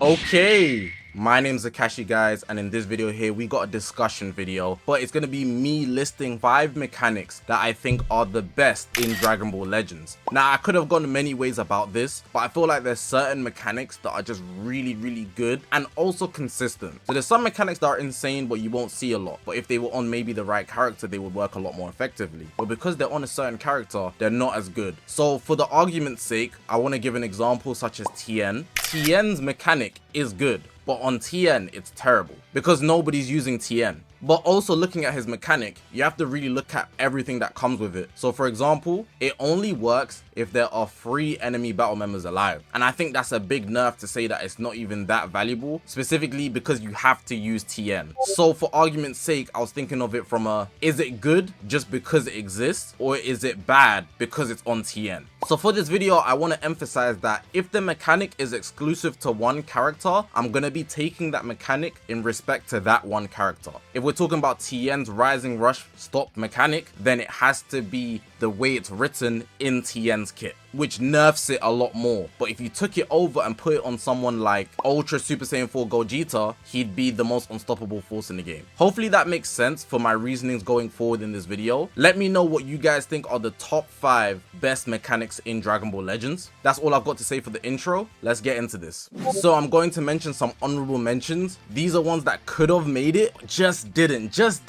Okay, my name's Zakashi, guys, and in this video here we got a discussion video, but it's gonna be me listing 5 mechanics that I think are the best in Dragon Ball Legends. Now, I could have gone many ways about this, but I feel like there's certain mechanics that are just really good and also consistent. So there's some mechanics that are insane but you won't see a lot, but if they were on maybe the right character they would work a lot more effectively, but because they're on a certain character they're not as good. So for the argument's sake, I want to give an example such as Tien. Tien's mechanic is good, but on Tien it's terrible because nobody's using Tien. But also looking at his mechanic, you have to really look at everything that comes with it. So for example, it only works if there are 3 enemy battle members alive. And I think that's a big nerf to say that it's not even that valuable, specifically because you have to use Tien. So for argument's sake, I was thinking of it from a, is it good just because it exists, or is it bad because it's on Tien? So for this video, I want to emphasize that if the mechanic is exclusive to one character, I'm going to be taking that mechanic in respect to that one character. If we're talking about Tien's Rising Rush stop mechanic, then it has to be the way it's written in Tien's kit, which nerfs it a lot more. But if you took it over and put it on someone like Ultra Super Saiyan 4 Gogeta, he'd be the most unstoppable force in the game. Hopefully that makes sense for my reasonings going forward in this video. Let me know what you guys think are the top 5 best mechanics in Dragon Ball Legends. That's all I've got to say for the intro. Let's get into this. So I'm going to mention some honorable mentions. These are ones that could have made it, just didn't, just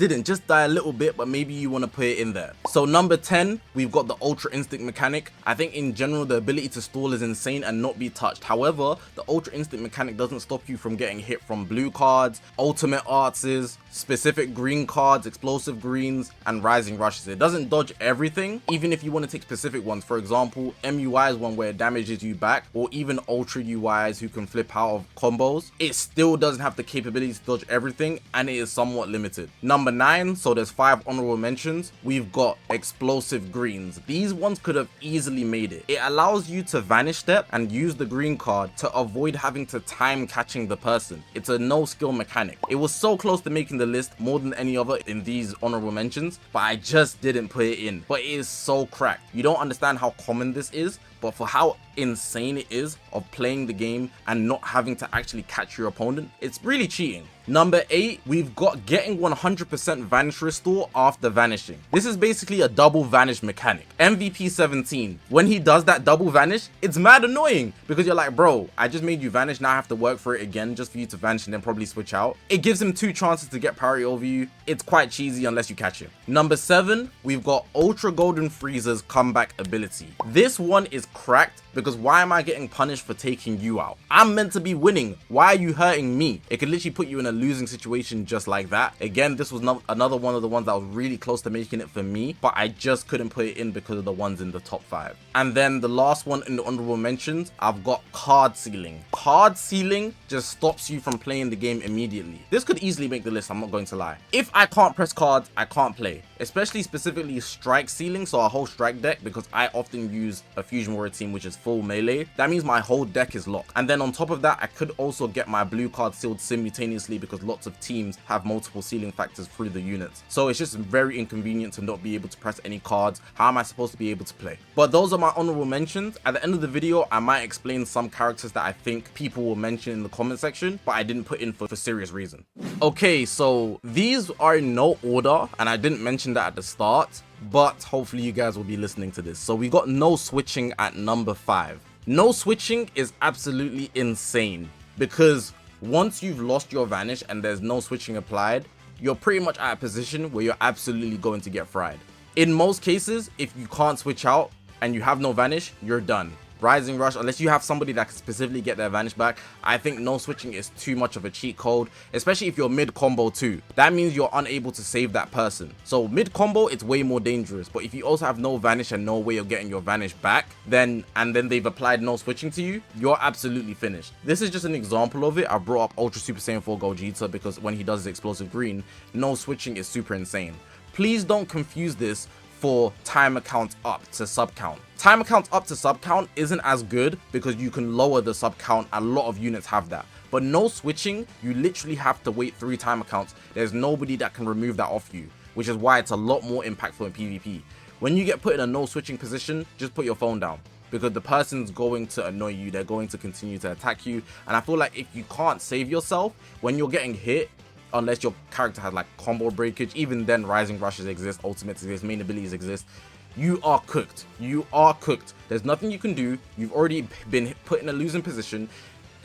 die a little bit, but maybe you want to put it in there. So number 10, we've got the Ultra Instinct mechanic. I think in general the ability to stall is insane and not be touched. However, the Ultra Instinct mechanic doesn't stop you from getting hit from blue cards, ultimate arts, specific green cards, explosive greens, and rising rushes. It doesn't dodge everything, even if you want to take specific ones. For example, MUI is one where it damages you back, or even Ultra UIs who can flip out of combos. It still doesn't have the capability to dodge everything, and it is somewhat limited. Number 9, so there's 5 honorable mentions. We've got explosive greens. These ones could have easily made it. It allows you to vanish step and use the green card to avoid having to time catching the person. It's a no skill mechanic. It was so close to making the list more than any other in these honorable mentions, but I just didn't put it in. But it is so cracked. You don't understand how common this is, but for how insane it is of playing the game and not having to actually catch your opponent, it's really cheating. Number 8, we've got getting 100% vanish restore after vanishing. This is basically a double vanish mechanic. MVP 17, when he does that double vanish, it's mad annoying because you're like, bro, I just made you vanish, now I have to work for it again just for you to vanish and then probably switch out. It gives him 2 chances to get parry over you. It's quite cheesy unless you catch him. Number 7, we've got Ultra Golden Frieza's comeback ability. This one is cracked because why am I getting punished for taking you out? I'm meant to be winning. Why are you hurting me? It could literally put you in a losing situation just like that. Again, this was another one of the ones that was really close to making it for me, but I just couldn't put it in because of the ones in the top 5. And then the last one in the honorable mentions, I've got card sealing. Card sealing just stops you from playing the game immediately. This could easily make the list, I'm not going to lie. If I can't press cards, I can't play. Especially specifically strike sealing, so a whole strike deck, because I often use a Fusion Warrior team which is full melee. That means my whole deck is locked. And then on top of that, I could also get my blue card sealed simultaneously because lots of teams have multiple sealing factors through the units. So it's just very inconvenient to not be able to press any cards. How am I supposed to be able to play? But those are my honorable mentions. At the end of the video, I might explain some characters that I think people will mention in the comment section, but I didn't put in for serious reason. Okay, so these are in no order, and I didn't mention that at the start, but hopefully you guys will be listening to this. So we got no switching at number 5. No switching is absolutely insane because once you've lost your vanish and there's no switching applied, you're pretty much at a position where you're absolutely going to get fried. In most cases, if you can't switch out and you have no vanish, you're done. Rising Rush, unless you have somebody that can specifically get their vanish back, I think no switching is too much of a cheat code, especially if you're mid combo too. That means you're unable to save that person. So mid combo, it's way more dangerous, but if you also have no vanish and no way of getting your vanish back, then they've applied no switching to you, you're absolutely finished. This is just an example of it. I brought up Ultra Super Saiyan 4 Gogeta because when he does his explosive green, no switching is super insane. Please don't confuse this for timer count up to sub count. Timer count up to sub count isn't as good because you can lower the sub count. A lot of units have that. But no switching, you literally have to wait 3 timer counts. There's nobody that can remove that off you, which is why it's a lot more impactful in PvP. When you get put in a no switching position, just put your phone down. because the person's going to annoy you, they're going to continue to attack you, and I feel like if you can't save yourself when you're getting hit, unless your character has like combo breakage, even then rising rushes exist, ultimates exist, main abilities exist, you are cooked. You are cooked. There's nothing you can do. You've already been put in a losing position.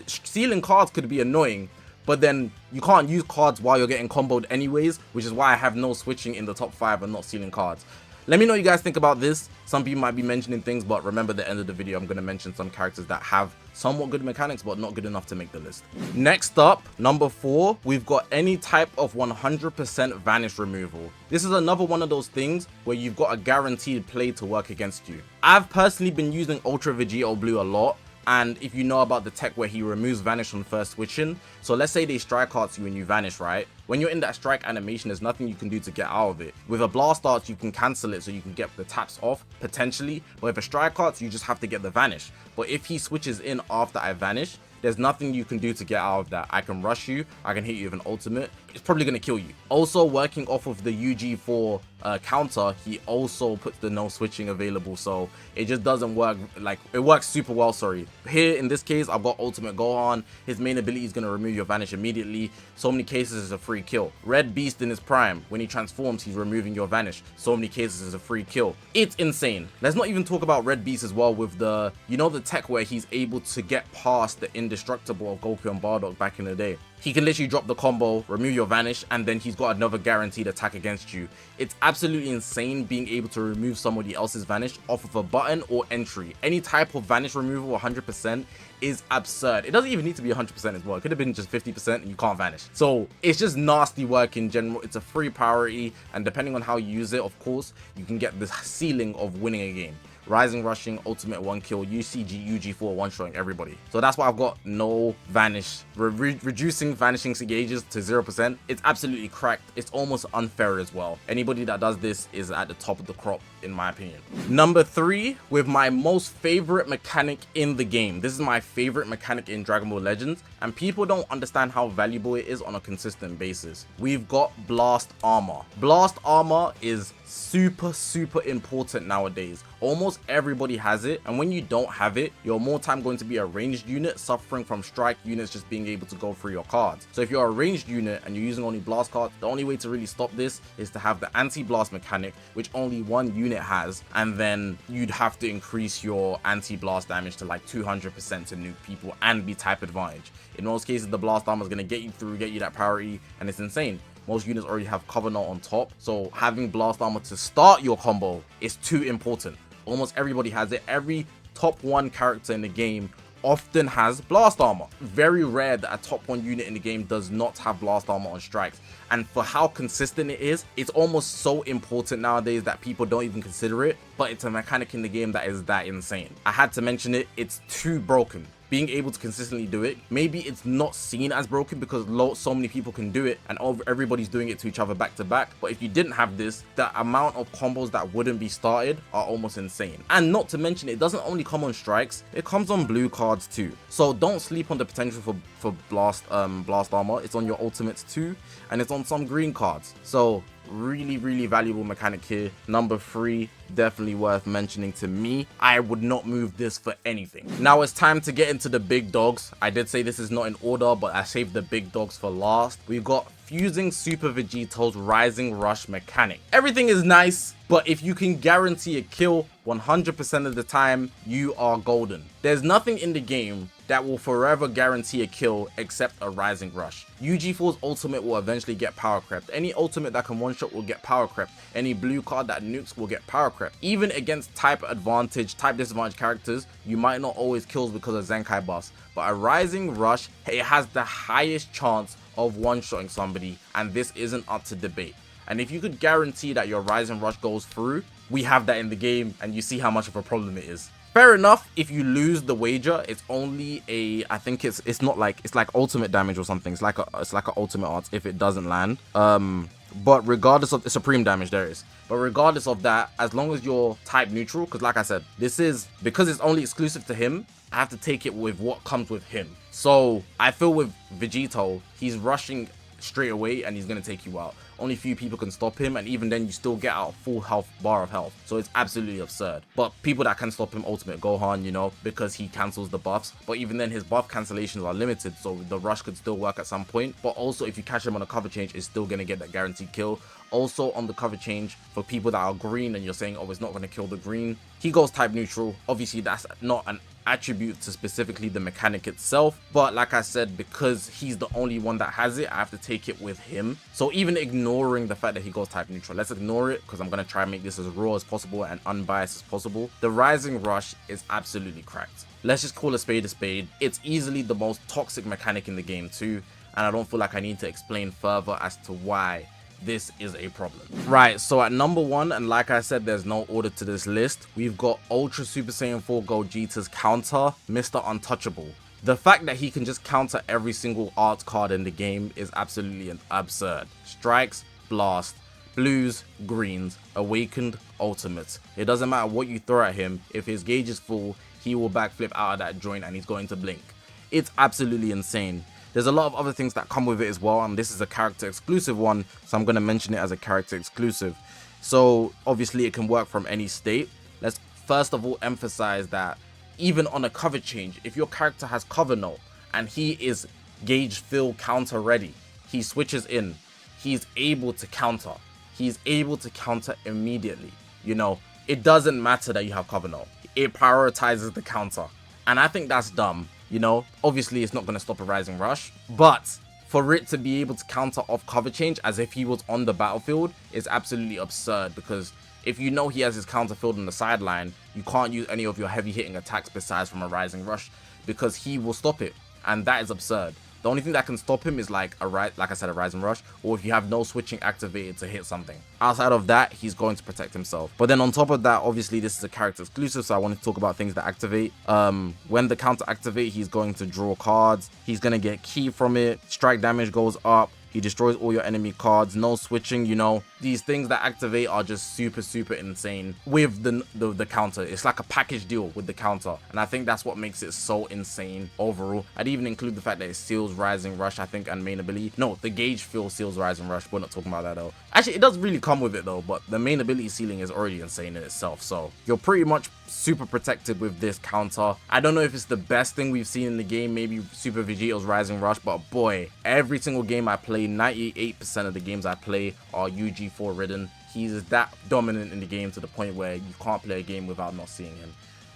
Stealing cards could be annoying, but then you can't use cards while you're getting comboed anyways, which is why I have no switching in the top 5 and not stealing cards. Let me know what you guys think about this. Some people might be mentioning things, but remember at the end of the video, I'm going to mention some characters that have somewhat good mechanics, but not good enough to make the list. Next up, number 4, we've got any type of 100% vanish removal. This is another one of those things where you've got a guaranteed play to work against you. I've personally been using Ultra Vegito Blue a lot. And if you know about the tech where he removes vanish on first switching, so let's say they strike arts you and you vanish, right? When you're in that strike animation, there's nothing you can do to get out of it. With a blast arts, you can cancel it so you can get the taps off, potentially. But with a strike arts, you just have to get the vanish. But if he switches in after I vanish, there's nothing you can do to get out of that. I can rush you, I can hit you with an ultimate. It's probably going to kill you. Also, working off of the UG4 counter, he also puts the no switching available, so it just doesn't work. Like, it works super well, sorry. Here, in this case, I've got Ultimate Gohan. His main ability is going to remove your vanish immediately. So many cases is a free kill. Red Beast in his prime, when he transforms, he's removing your vanish. So many cases is a free kill. It's insane. Let's not even talk about Red Beast as well with the, you know, the tech where he's able to get past the indestructible of Goku and Bardock back in the day. He can literally drop the combo, remove your vanish, and then he's got another guaranteed attack against you. It's absolutely insane being able to remove somebody else's vanish off of a button or entry. Any type of vanish removal 100% is absurd. It doesn't even need to be 100% as well. It could have been just 50% and you can't vanish. So it's just nasty work in general. It's a free priority, and depending on how you use it, of course, you can get the ceiling of winning a game. Rising rushing, ultimate 1 kill, UCG, UG4 one-shotting everybody. So that's why I've got no vanish. Reducing vanishing gauges to 0%. It's absolutely cracked. It's almost unfair as well. Anybody that does this is at the top of the crop, in my opinion. Number 3, with my most favorite mechanic in the game. This is my favorite mechanic in Dragon Ball Legends, and people don't understand how valuable it is on a consistent basis. We've got Blast Armor. Blast Armor is super important nowadays. Almost everybody has it, and when you don't have it, you're more time going to be a ranged unit suffering from strike units just being able to go through your cards. So if you're a ranged unit and you're using only blast cards, the only way to really stop this is to have the anti-blast mechanic, which only one unit has, and then you'd have to increase your anti-blast damage to like 200% to nuke people and be type advantage. In most cases, the blast armor is going to get you through, get you that priority, and it's insane. Most units already have cover knot on top, so having blast armor to start your combo is too important. Almost everybody has it. Every top 1 character in the game often has blast armor. Very rare that a top 1 unit in the game does not have blast armor on strikes. And for how consistent it is, it's almost so important nowadays that people don't even consider it, but it's a mechanic in the game that is that insane. I had to mention it. It's too broken. Being able to consistently do it, maybe it's not seen as broken because so many people can do it and everybody's doing it to each other back to back. But if you didn't have this, the amount of combos that wouldn't be started are almost insane. And not to mention, it doesn't only come on strikes, it comes on blue cards too. So don't sleep on the potential for blast armor. It's on your ultimates too, and it's on some green cards. So really valuable mechanic here. Number 3, definitely worth mentioning to me. I would not move this for anything. Now it's time to get into the big dogs. I did say this is not in order, but I saved the big dogs for last. We've got fusing Super Vegito's Rising Rush mechanic. Everything is nice, but if you can guarantee a kill 100% of the time, you are golden. There's nothing in the game that will forever guarantee a kill except a Rising Rush. UG4's ultimate will eventually get power crept. Any ultimate that can one-shot will get power crept. Any blue card that nukes will get power crept. Even against type advantage, type disadvantage characters, you might not always kills because of Zenkai buffs, but a Rising Rush, it has the highest chance of one-shotting somebody, and this isn't up to debate. And if you could guarantee that your Rising Rush goes through, we have that in the game, and you see how much of a problem it is. Fair enough, if you lose the wager, it's only a, I think it's not like, it's like ultimate damage or something. It's like a ultimate odds if it doesn't land. But regardless of the supreme damage, there is. But regardless of that, as long as you're type neutral, because like I said, this is, because it's only exclusive to him, I have to take it with what comes with him. So I feel with Vegito, he's rushing straight away and he's going to take you out. only few people can stop him, and even then you still get out a full health bar of health. So it's absolutely absurd. But people that can stop him, Ultimate Gohan, you know, because he cancels the buffs. But even then his buff cancellations are limited, so the rush could still work at some point. But also if you catch him on a cover change, it's still gonna get that guaranteed kill. Also on the cover change, for people that are green and you're saying, oh, it's not gonna kill the green, he goes type neutral. Obviously that's not an attribute to specifically the mechanic itself, but like I said, because he's the only one that has it, I have to take it with him. So even ignoring the fact that he goes type neutral, let's ignore it because I'm gonna try and make this as raw as possible and unbiased as possible. The Rising Rush is absolutely cracked. Let's just call a spade a spade. It's easily the most toxic mechanic in the game too, and I don't feel like I need to explain further as to why this is a problem. Right, so at number 1, and like I said, there's no order to this list, we've got Ultra Super Saiyan 4 Gogeta's counter, Mr. Untouchable. The fact that he can just counter every single art card in the game is absolutely absurd. Strikes, blast, blues, greens, awakened, ultimates. It doesn't matter what you throw at him, if his gauge is full, he will backflip out of that joint and he's going to blink. It's absolutely insane. There's a lot of other things that come with it as well, and this is a character exclusive one, so I'm going to mention it as a character exclusive. So obviously it can work from any state. Let's first of all emphasize that even on a cover change, if your character has cover note and he is gauge fill counter ready, he switches in, he's able to counter. He's able to counter immediately. You know, it doesn't matter that you have cover note. It prioritizes the counter. And I think that's dumb. You know, obviously it's not going to stop a Rising Rush, but for it to be able to counter off cover change as if he was on the battlefield is absolutely absurd, because if you know he has his counter field on the sideline, you can't use any of your heavy hitting attacks besides from a Rising Rush, because he will stop it, and that is absurd. The only thing that can stop him is like a Rising Rush, or if you have no switching activated to hit something. Outside of that, he's going to protect himself. But then on top of that, obviously this is a character exclusive, so I wanted to talk about things that activate. When the counter activate, he's going to draw cards. He's going to get ki from it. Strike damage goes up. He destroys all your enemy cards. No switching, you know. These things that activate are just super insane with the counter. It's like a package deal with the counter. And I think that's what makes it so insane overall. I'd even include the fact that it seals Rising Rush, I think, and main ability. No, the gauge fill seals Rising Rush. We're not talking about that though. Actually, it does really come with it though, but the main ability sealing is already insane in itself. So you're pretty much super protected with this counter. I don't know if it's the best thing we've seen in the game, maybe Super Vegeto's Rising Rush, but boy, every single game I play, 98% of the games I play are UG4 ridden. He's that dominant in the game to the point where you can't play a game without not seeing him.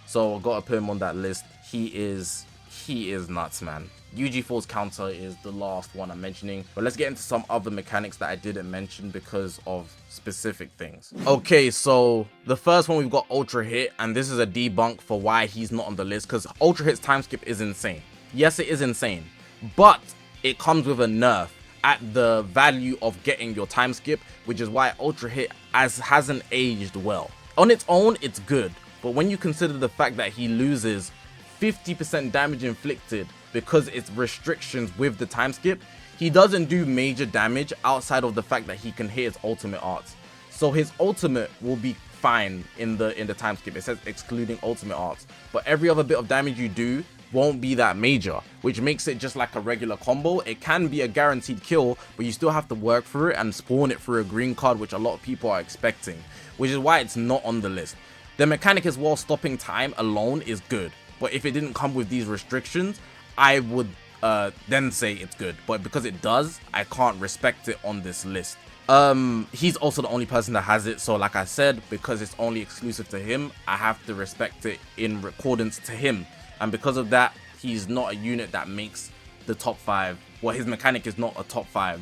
So I gotta put him on that list. He is nuts, man. UG4's counter is the last one I'm mentioning, but let's get into some other mechanics that I didn't mention because of specific things. Okay, so the first one, we've got Ultra Hit, and this is a debunk for why he's not on the list, because Ultra Hit's time skip is insane. Yes, it is insane, but it comes with a nerf at the value of getting your time skip, which is why Ultra Hit hasn't aged well. On its own, it's good, but when you consider the fact that he loses 50% damage inflicted because it's restrictions with the time skip, he doesn't do major damage outside of the fact that he can hit his ultimate arts. So his ultimate will be fine in the time skip. It says excluding ultimate arts, but every other bit of damage you do won't be that major, which makes it just like a regular combo. It can be a guaranteed kill, but you still have to work through it and spawn it through a green card, which a lot of people are expecting, which is why it's not on the list. The mechanic as well, stopping time alone, is good, but if it didn't come with these restrictions, I would then say it's good, but because it does, I can't respect it on this list. He's also the only person that has it, so like I said, because it's only exclusive to him, I have to respect it in accordance to him, and because of that, he's not a unit that makes the top 5. Well, his mechanic is not a top 5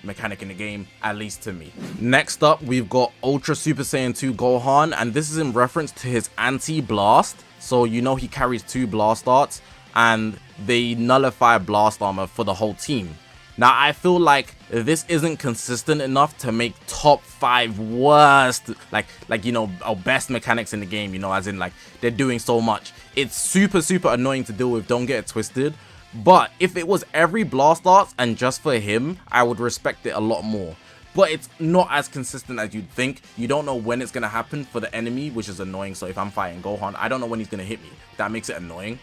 mechanic in the game, at least to me. Next up, we've got Ultra Super Saiyan 2 Gohan, and this is in reference to his anti-blast. So you know he carries 2 blast arts, and they nullify blast armor for the whole team. Now I feel like this isn't consistent enough to make top 5 worst, like you know, our best mechanics in the game, you know, as in like they're doing so much. It's super annoying to deal with, don't get it twisted, but if it was every blast arts and just for him, I would respect it a lot more. But it's not as consistent as you'd think. You don't know when it's gonna happen for the enemy, which is annoying. So if I'm fighting Gohan, I don't know when he's gonna hit me. That makes it annoying.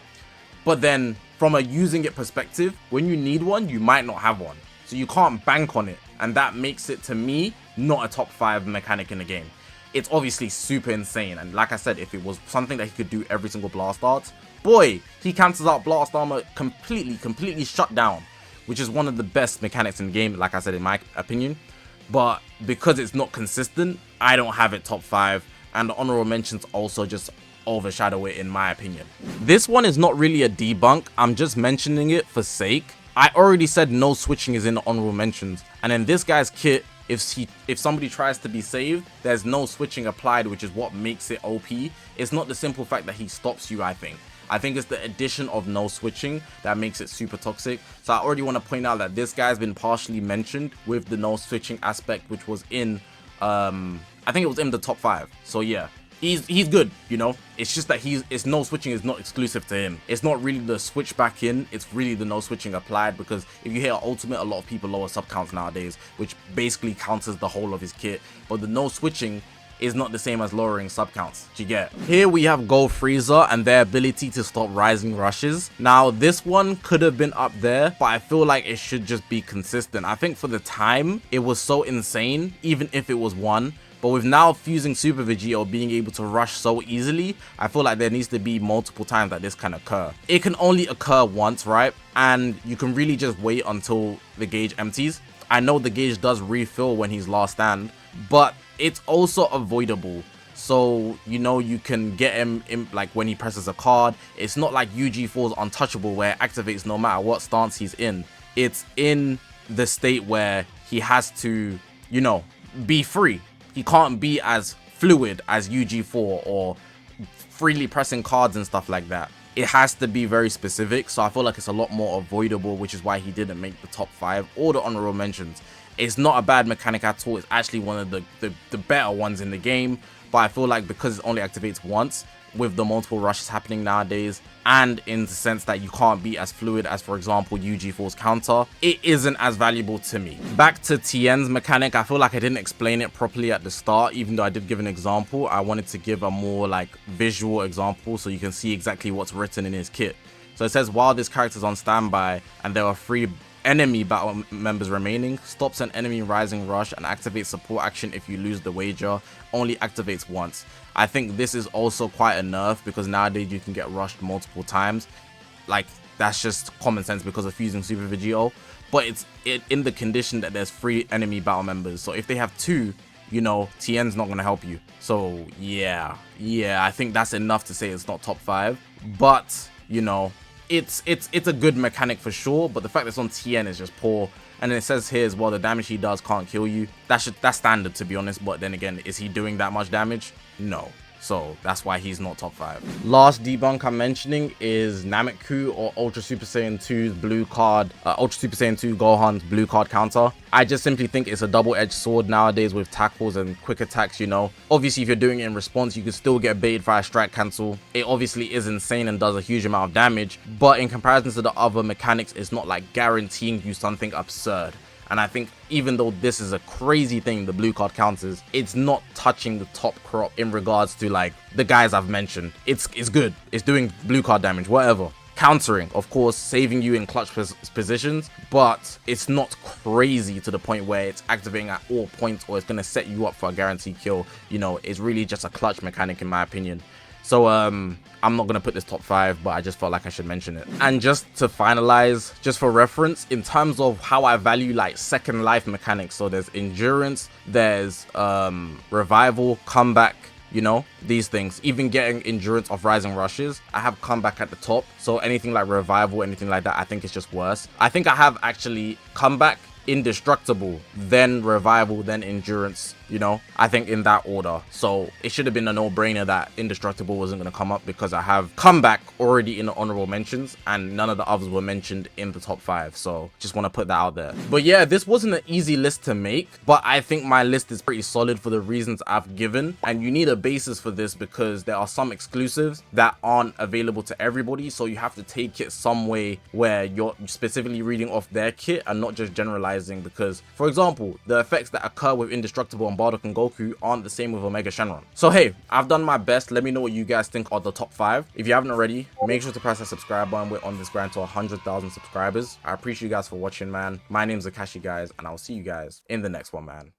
But then from a using it perspective, when you need one, you might not have one, so you can't bank on it. and that makes it, to me, not a top 5 mechanic in the game. It's obviously super insane, and like I said, if it was something that he could do every single blast art, boy, he cancels out blast armor completely shut down, which is one of the best mechanics in the game, like I said, in my opinion. But because it's not consistent, I don't have it top 5, and the honorable mentions also just overshadow it in my opinion. This one is not really a debunk, I'm just mentioning it for sake. I already said no switching is in the honorable mentions, and in this guy's kit, if somebody tries to be saved, there's no switching applied, which is what makes it OP. It's not the simple fact that he stops you, I think it's the addition of no switching that makes it super toxic. So I already want to point out that this guy's been partially mentioned with the no switching aspect, which was in I think it was in the top 5. So yeah, he's good, you know. It's just that it's no switching is not exclusive to him. It's not really the switch back in, it's really the no switching applied, because if you hit an ultimate, a lot of people lower sub counts nowadays, which basically counters the whole of his kit. But the no switching is not the same as lowering sub counts. Do you get? Here we have Gold Freezer and their ability to stop rising rushes. Now this one could have been up there, but I feel like it should just be consistent. I think for the time it was so insane, even if it was 1. But with now fusing Super Vegito being able to rush so easily, I feel like there needs to be multiple times that this can occur. It can only occur once, right? And you can really just wait until the gauge empties. I know the gauge does refill when he's last stand, but it's also avoidable. So, you know, you can get him in, like when he presses a card. It's not like UG4 is untouchable where it activates no matter what stance he's in. It's in the state where he has to, you know, be free. He can't be as fluid as UG4 or freely pressing cards and stuff like that. It has to be very specific, so I feel like it's a lot more avoidable, which is why he didn't make the top 5 or the honorable mentions. It's not a bad mechanic at all. It's actually one of the better ones in the game, but I feel like because it only activates once, with the multiple rushes happening nowadays, and in the sense that you can't be as fluid as, for example, UG4's counter, it isn't as valuable to me. Back to Tien's mechanic, I feel like I didn't explain it properly at the start, even though I did give an example. I wanted to give a more like visual example so you can see exactly what's written in his kit. So it says, while this character is on standby and there are 3 enemy battle members remaining, stops an enemy rising rush and activates support action if you lose the wager, only activates once. I think this is also quite a nerf because nowadays you can get rushed multiple times. Like, that's just common sense because of fusing Super Vegito, but it's in the condition that there's 3 enemy battle members. So if they have 2, you know, Tien's not going to help you. So yeah, I think that's enough to say it's not top 5, but you know, it's a good mechanic for sure, but the fact that it's on Tien is just poor. And then it says here as well, the damage he does can't kill you. That's standard, to be honest, but then again, is he doing that much damage? No. So that's why he's not top 5. Last debunk I'm mentioning is Nameku or Ultra Super Saiyan 2's blue card, Ultra Super Saiyan 2 Gohan's blue card counter. I just simply think it's a double-edged sword nowadays with tackles and quick attacks, you know. Obviously, if you're doing it in response, you can still get baited by a strike cancel. It obviously is insane and does a huge amount of damage, but in comparison to the other mechanics, it's not like guaranteeing you something absurd. And I think even though this is a crazy thing, the blue card counters, it's not touching the top crop in regards to like the guys I've mentioned. It's good. It's doing blue card damage, whatever. Countering, of course, saving you in clutch positions, but it's not crazy to the point where it's activating at all points or it's going to set you up for a guaranteed kill. You know, it's really just a clutch mechanic in my opinion. So I'm not going to put this top 5, but I just felt like I should mention it. And just to finalize, just for reference, in terms of how I value like second life mechanics, so there's endurance, there's revival, comeback, you know, these things. Even getting endurance of rising rushes, I have comeback at the top. So anything like revival, anything like that, I think it's just worse. I think I have actually comeback, indestructible, then revival, then endurance, you know, I think in that order. So it should have been a no-brainer that indestructible wasn't going to come up because I have comeback already in the honorable mentions and none of the others were mentioned in the top 5. So just want to put that out there. But yeah, this wasn't an easy list to make, but I think my list is pretty solid for the reasons I've given, and you need a basis for this because there are some exclusives that aren't available to everybody, so you have to take it some way where you're specifically reading off their kit and not just generalizing. Because for example, the effects that occur with indestructible on Bardock and Goku aren't the same with Omega Shenron. So hey, I've done my best. Let me know what you guys think are the top 5. If you haven't already, make sure to press that subscribe button. We're on this grind to 100,000 subscribers. I appreciate you guys for watching, man. My name's Zakashi, guys, and I'll see you guys in the next one, man.